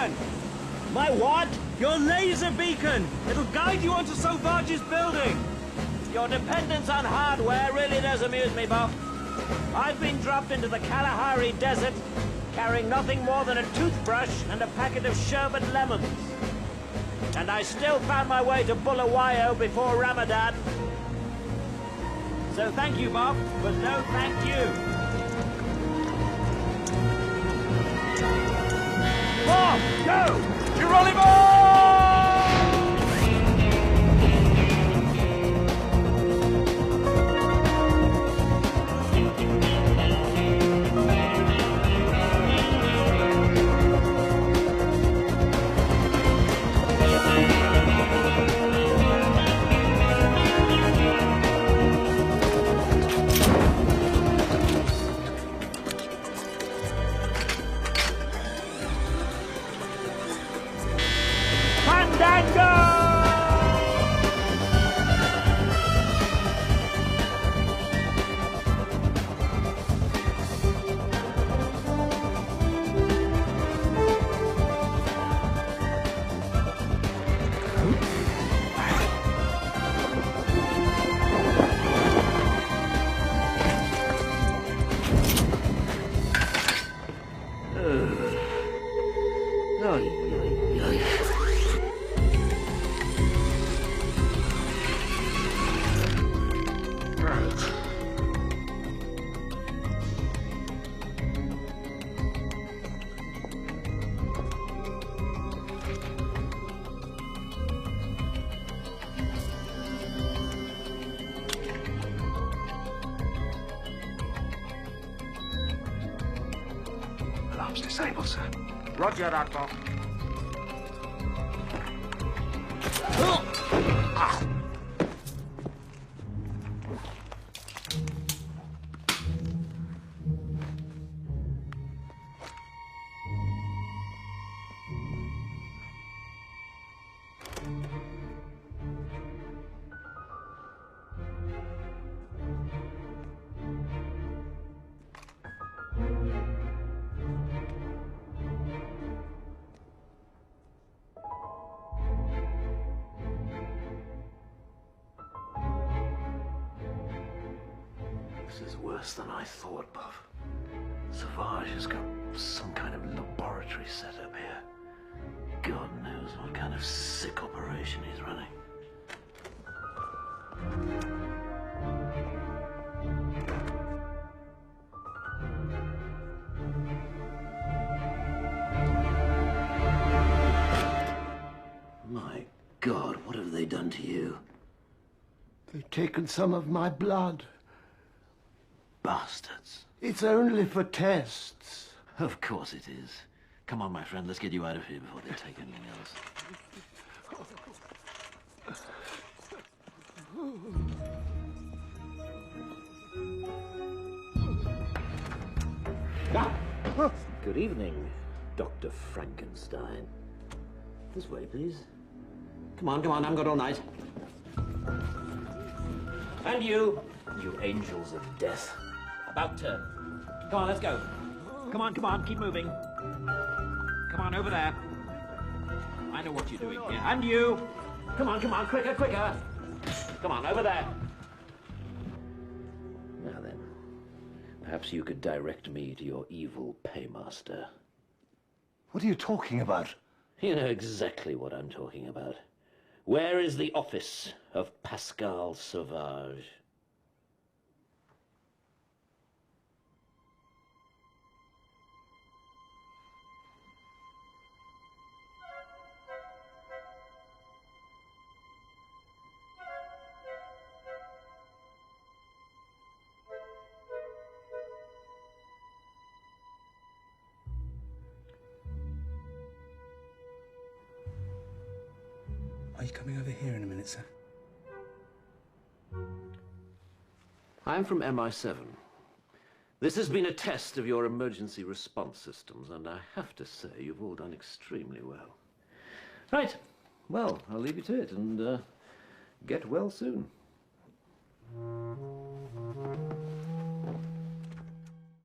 beacon! My what? Your laser beacon! It'll guide you onto Sauvage's building! Your dependence on hardware really does amuse me, Bob. I've been dropped into the Kalahari Desert carrying nothing more than a toothbrush and a packet of sherbet lemons. And I still found my way to Bulawayo before Ramadan. So thank you, Bob, but no thank you. Bob, go! Geronimo! Alarm's disabled, sir. Roger that, Bob. This is worse than I thought, Buff. Sauvage has got some kind of laboratory set up here. God knows what kind of sick operation he's running. My God, what have they done to you? They've taken some of my blood. Bastards. It's only for tests. Of course it is. Come on, my friend, let's get you out of here before they take anything else. Good evening, Dr. Frankenstein. This way, please. Come on, I haven't got all night. And you angels of death. About turn. Come on, let's go. Come on, keep moving. Come on, over there. I know what you're doing here. And you! Come on, quicker! Come on, over there. Now then, perhaps you could direct me to your evil paymaster. What are you talking about? You know exactly what I'm talking about. Where is the office of Pascal Sauvage? Are you coming over here in a minute, sir? I'm from MI7. This has been a test of your emergency response systems, and I have to say you've all done extremely well. Right. Well, I'll leave you to it, and get well soon.